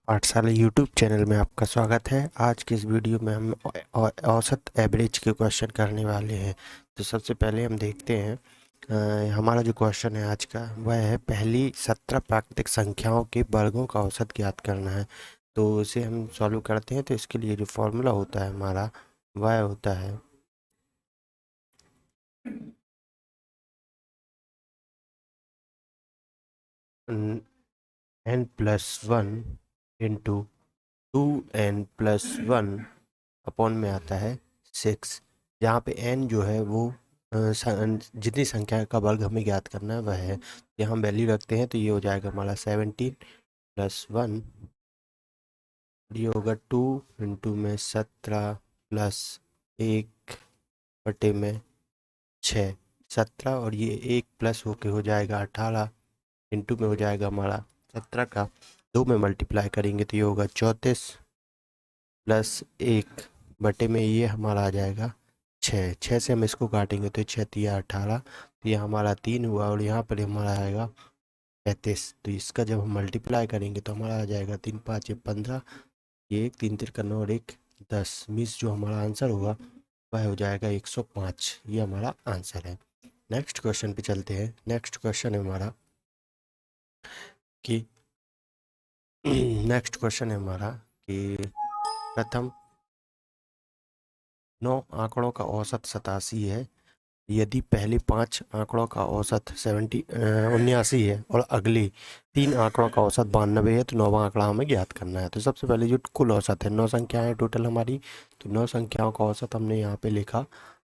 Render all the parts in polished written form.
पाठशाला YouTube channel में आपका स्वागत है। आज के इस वीडियो में हम औसत एवरेज के क्वेश्चन करने वाले हैं। तो सबसे पहले हम देखते हैं हमारा जो क्वेश्चन है आज का वह है पहली 17 प्राकृतिक संख्याओं के वर्गों का औसत ज्ञात करना है। तो इसे हम सॉल्व करते हैं। तो इसके लिए जो फॉर्मूला होता है हमारा वह होता है n+1 इंटू 2n+1 अपॉन में आता है 6, जहाँ पे n जो है वो जितनी संख्या का वर्ग हमें ज्ञात करना है वह है। यहाँ हम वैल्यू रखते हैं तो ये हो जाएगा हमारा 17+1, ये होगा 2 इंटू में 17 प्लस 1/6, 17 और ये 1 प्लस होके हो जाएगा 18, इंटू में हो जाएगा हमारा 17 का 2 में मल्टीप्लाई करेंगे तो ये होगा 34 प्लस 1 में ये हमारा आ जाएगा 6, 6 से हम इसको काटेंगे तो 6 तिया 18, तो यह हमारा 3 हुआ और यहाँ पर हमारा आएगा 35। तो इसका जब हम मल्टीप्लाई करेंगे तो हमारा आ जाएगा 3 5 15, ये 1 3 तिरका 9 और 1 10, मीन्स जो हमारा आंसर होगा वह हो जाएगा 105। ये हमारा आंसर है। नेक्स्ट क्वेश्चन पे चलते हैं। नेक्स्ट क्वेश्चन है हमारा कि नेक्स्ट क्वेश्चन है हमारा कि प्रथम 9 आंकड़ों का औसत 87 है। यदि पहले 5 आंकड़ों का औसत 79 है और अगले 3 आंकड़ों का औसत 92 है तो 9वां आंकड़ा हमें ज्ञात करना है। तो सबसे पहले जो कुल औसत है, 9 संख्याएं टोटल हमारी, तो 9 संख्याओं का औसत हमने यहाँ पे लिखा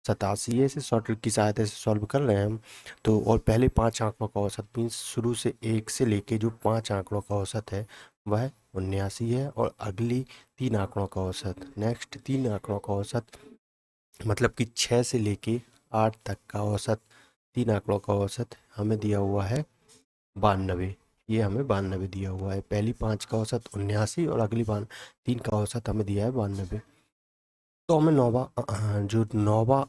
87 है। इसे शॉर्ट ट्रिक की सहायता से सॉल्व कर रहे हैं हम। तो और पहले 5 आंकड़ों का औसत मीन्स शुरू से 1 से लेके जो 5 आंकड़ों का औसत है वह 79 है और अगली 3 आंकड़ों का औसत, नेक्स्ट 3 आंकड़ों का औसत मतलब कि 6 से लेके 8 तक का औसत, 3 आंकड़ों का औसत हमें दिया हुआ है 92। ये हमें 92 दिया हुआ है। पहली 5 का औसत 79 और अगली 3 का औसत हमें दिया है 92। तो हमें नौवा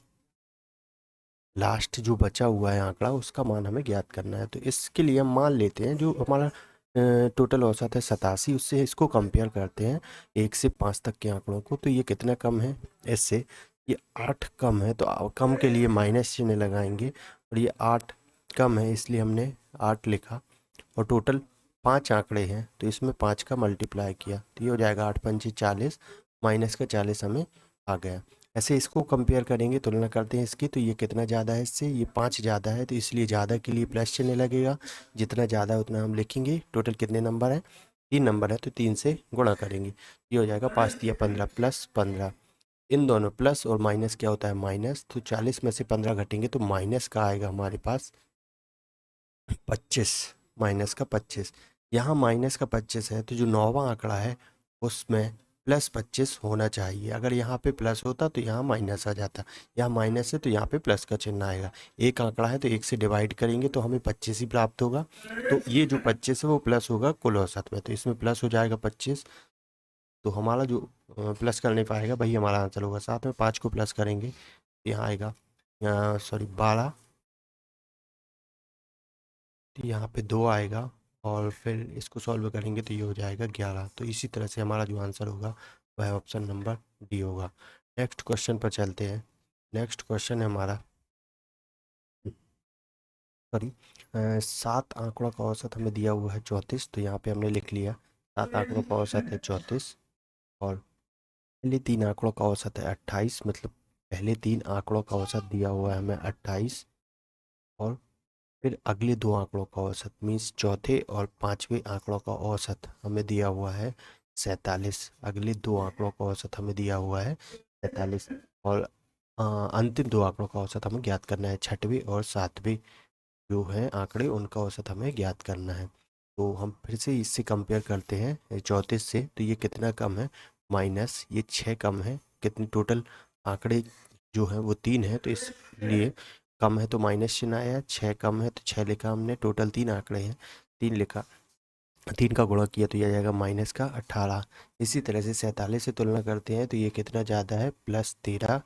लास्ट जो बचा हुआ है आंकड़ा उसका मान हमें ज्ञात करना है। तो इसके लिए हम मान लेते हैं जो हमारा टोटल औसत है 87, उससे इसको कंपेयर करते हैं 1 से 5 तक के आंकड़ों को। तो ये कितना कम है इससे, ये 8 कम है। तो कम के लिए माइनस चिन्ह लगाएंगे और ये 8 कम है इसलिए हमने 8 लिखा। और टोटल 5 आंकड़े हैं तो इसमें 5 का मल्टीप्लाई किया तो ये हो जाएगा 8 पंचे 40, माइनस का 40 हमें आ गया। ऐसे इसको कंपेयर करेंगे, तुलना करते हैं इसकी, तो ये कितना ज़्यादा है इससे, ये 5 ज़्यादा है तो इसलिए ज़्यादा के लिए प्लस चिन्ह लगेगा। जितना ज़्यादा है उतना हम लिखेंगे। टोटल कितने नंबर है, 3 नंबर है तो 3 से गुणा करेंगे। ये हो जाएगा 5 तिया 15 प्लस 15, इन दोनों प्लस और माइनस क्या होता है माइनस, तो 40 में से 15 घटेंगे तो माइनस का आएगा हमारे पास 25, माइनस का 25। यहाँ माइनस का 25 है तो जो 9वां आंकड़ा है उसमें प्लस 25 होना चाहिए। अगर यहाँ पे प्लस होता तो यहाँ माइनस आ जाता, यहाँ माइनस है तो यहाँ पे प्लस का चिन्ह आएगा। एक आंकड़ा है तो 1 से डिवाइड करेंगे तो हमें 25 ही प्राप्त होगा। तो ये जो 25 है वो प्लस होगा कुल औसत में, तो इसमें प्लस हो जाएगा 25। तो हमारा जो प्लस कर नहीं पाएगा वही हमारा आंसर होगा। साथ में 5 को प्लस करेंगे यहाँ आएगा सॉरी 12, तो यहाँ पे 2 आएगा और फिर इसको सॉल्व करेंगे तो ये हो जाएगा 11। तो इसी तरह से हमारा जो आंसर होगा वह ऑप्शन नंबर डी होगा। नेक्स्ट क्वेश्चन पर चलते हैं। नेक्स्ट क्वेश्चन है हमारा सॉरी 7 आंकड़ों का औसत हमें दिया हुआ है 34, तो यहाँ पे हमने लिख लिया 7 आंकड़ों का औसत है 34 और पहले 3 आंकड़ों का औसत है 28, मतलब पहले 3 आंकड़ों का औसत दिया हुआ है हमें 28 और फिर अगले 2 आंकड़ों का औसत मीन्स चौथे और 5वें आंकड़ों का औसत हमें दिया हुआ है 47। अगले 2 आंकड़ों का औसत हमें दिया हुआ है 47 और अंतिम 2 आंकड़ों का औसत हमें ज्ञात करना है 6वें और 7वें जो हैं आंकड़े उनका औसत हमें ज्ञात करना है। तो हम फिर से इससे कंपेयर करते हैं 34 से, तो ये कितना कम है माइनस ये 6 कम है। कितने टोटल आंकड़े जो हैं वो 3 है तो इसलिए कम है तो माइनस चिन्ह आया, 6 कम है तो 6 लिखा हमने। टोटल 3 आंकड़े हैं 3 लिखा, 3 का गुणा किया तो ये आ जाएगा माइनस का 18। इसी तरह से 47 से तुलना करते हैं तो ये कितना ज़्यादा है प्लस 13,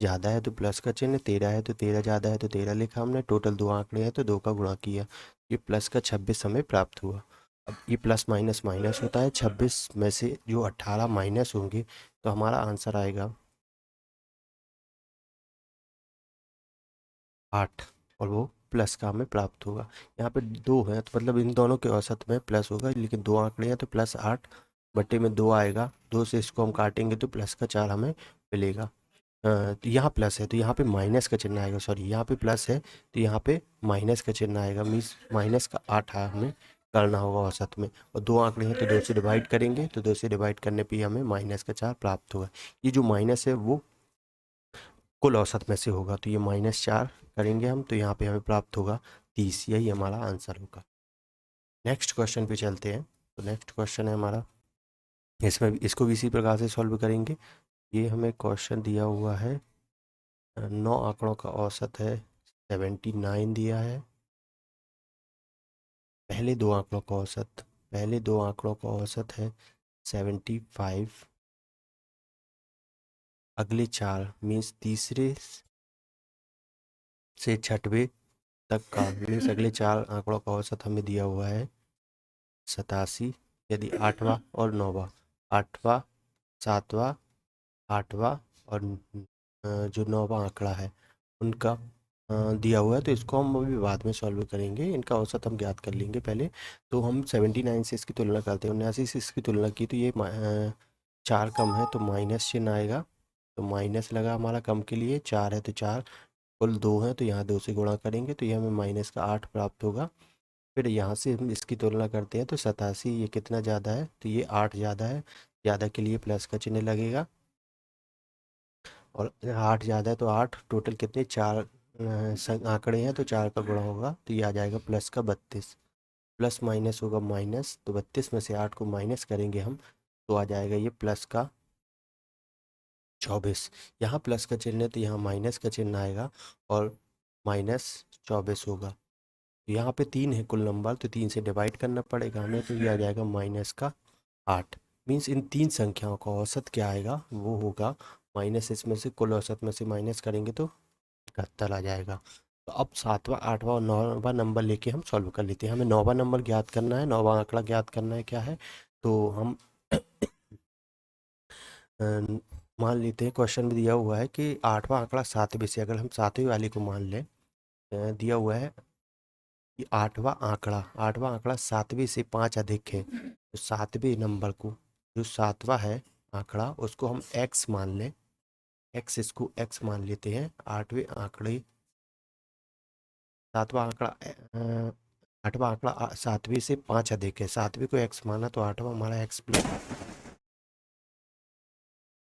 ज़्यादा है तो प्लस का चिन्ह, 13 है तो 13 ज़्यादा है तो 13 लिखा हमने। टोटल 2 आंकड़े हैं तो 2 का गुणा किया, ये प्लस का 26 हमें प्राप्त हुआ। अब ये प्लस माइनस माइनस होता है, 26 में से जो 18 माइनस होंगे तो हमारा आंसर आएगा 8, और वो प्लस का हमें प्राप्त होगा। यहाँ पे 2 है तो मतलब इन दोनों के औसत में प्लस होगा, लेकिन 2 आंकड़े हैं तो प्लस 8 बटे में 2 आएगा, 2 से इसको हम काटेंगे तो प्लस का 4 हमें मिलेगा। तो यहाँ प्लस है तो यहाँ पे माइनस का चिन्ह आएगा, सॉरी यहाँ पे प्लस है तो यहाँ पे माइनस का चिन्ह आएगा, मीन्स माइनस का 8 है हमें करना होगा औसत में। और 2 आंकड़े हैं तो 2 से डिवाइड करेंगे तो 2 से डिवाइड करने पे हमें माइनस का 4 प्राप्त होगा। ये जो माइनस है वो कुल औसत में से होगा, तो ये -4 करेंगे हम तो यहाँ पे हमें प्राप्त होगा 30, यही हमारा आंसर होगा। नेक्स्ट क्वेश्चन पे चलते हैं। तो नेक्स्ट क्वेश्चन है हमारा, इसमें इसको भी इसी प्रकार से सॉल्व करेंगे। ये हमें क्वेश्चन दिया हुआ है, 9 आंकड़ों का औसत है 79 दिया है। पहले दो आंकड़ों का औसत है 75। अगले 4 मीन्स तीसरे से छठवें तक का मीन्स अगले 4 आंकड़ों का औसत हमें दिया हुआ है 87। यदि 8वां और 9वां, 8वां 7वां 8वां और जो 9वां आंकड़ा है उनका दिया हुआ है, तो इसको हम अभी बाद में सॉल्व करेंगे। इनका औसत हम ज्ञात कर लेंगे पहले। तो हम 79 से इसकी तुलना करते हैं, 79 से इसकी तुलना की तो ये 4 कम है तो माइनस चिन्ह आएगा, तो माइनस लगा हमारा कम के लिए। 4 है तो 4, कुल 2 है तो यहाँ 2 से गुणा करेंगे तो ये हमें माइनस का 8 प्राप्त होगा। फिर यहाँ से हम इसकी तुलना करते हैं तो 87 ये कितना ज़्यादा है, तो ये 8 ज़्यादा है, ज़्यादा के लिए प्लस का चिन्ह लगेगा। और 8 ज़्यादा है तो 8, टोटल कितने 4 आंकड़े हैं तो 4 का गुणा होगा तो ये आ जाएगा प्लस का 32। प्लस माइनस होगा माइनस, तो 32 में से 8 को माइनस करेंगे हम तो आ जाएगा ये प्लस का 24। यहाँ प्लस का चिन्ह है तो यहाँ माइनस का चिन्ह आएगा और -24 होगा। तो यहाँ पे 3 है कुल नंबर तो 3 से डिवाइड करना पड़ेगा हमें, तो ये आ जाएगा माइनस का 8। मीन्स इन 3 संख्याओं का औसत क्या आएगा वो होगा माइनस, इसमें से कुल औसत में से माइनस करेंगे तो 71 आ जाएगा। तो अब 7वां 8वां और 9वां नंबर लेके हम सॉल्व कर लेते हैं। हमें 9वां नंबर ज्ञात करना है, 9वां आंकड़ा ज्ञात करना है क्या है, तो हम मान लेते हैं क्वेश्चन में दिया हुआ है कि 8वां आंकड़ा 7वें से, अगर हम 7वें वाले को मान लें, दिया हुआ है कि 8वां आंकड़ा 7वें से 5 अधिक है, तो 7वें नंबर को, जो 7वां है आंकड़ा उसको हम x मान लें, इसको x मान लेते हैं। 8वां आंकड़ा 7वें से 5 अधिक है, 7वें को x माना तो 8वां हमारा x प्लस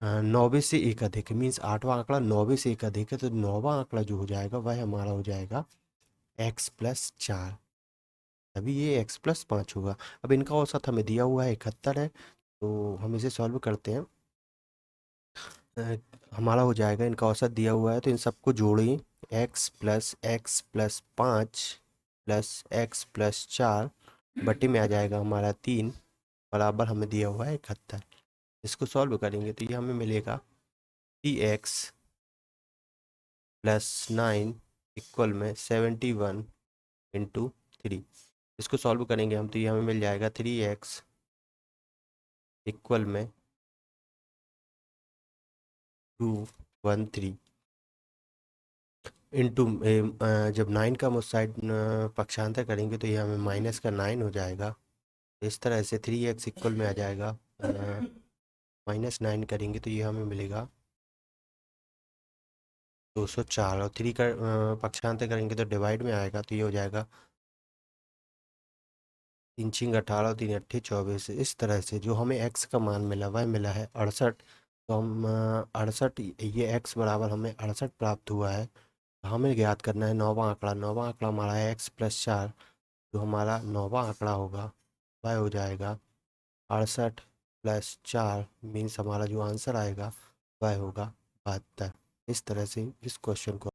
9वें से 1 अधिक है, मीन्स 8वां आंकड़ा 9वें से 1 अधिक है, तो 9वां आंकड़ा जो हो जाएगा वह हमारा हो जाएगा x+4, तभी ये x+5 होगा। अब इनका औसत हमें दिया हुआ है 71 है, तो हम इसे सॉल्व करते हैं। हमारा हो जाएगा, इनका औसत दिया हुआ है तो इन सबको जोड़िए, x+5 प्लस x+4 बटे में आ जाएगा हमारा 3 बराबर हमें दिया हुआ है 71। इसको सॉल्व करेंगे तो ये हमें मिलेगा 3x+9 इक्वल में 71 इंटू 3। इसको सॉल्व करेंगे हम तो ये हमें मिल जाएगा 3x इक्वल में 213 इंटू, जब 9 का हम उस साइड पक्षांतर करेंगे तो ये हमें माइनस का 9 हो जाएगा। इस तरह से 3x इक्वल में आ जाएगा, -9 करेंगे तो ये हमें मिलेगा 204, और 3 का पक्षांतर करेंगे तो डिवाइड में आएगा तो ये हो जाएगा 3 छिंग 18 3 अट्ठे 24। इस तरह से जो हमें x का मान मिला वह मिला है 68। तो हम 68, ये x बराबर हमें 68 प्राप्त हुआ है। हमें ज्ञात करना है 9वां आंकड़ा। 9वां आंकड़ा हमारा है x+4, जो हमारा 9वां आंकड़ा होगा वह हो जाएगा 68+4, मीन्स हमारा जो आंसर आएगा वह होगा 72। इस तरह से इस क्वेश्चन को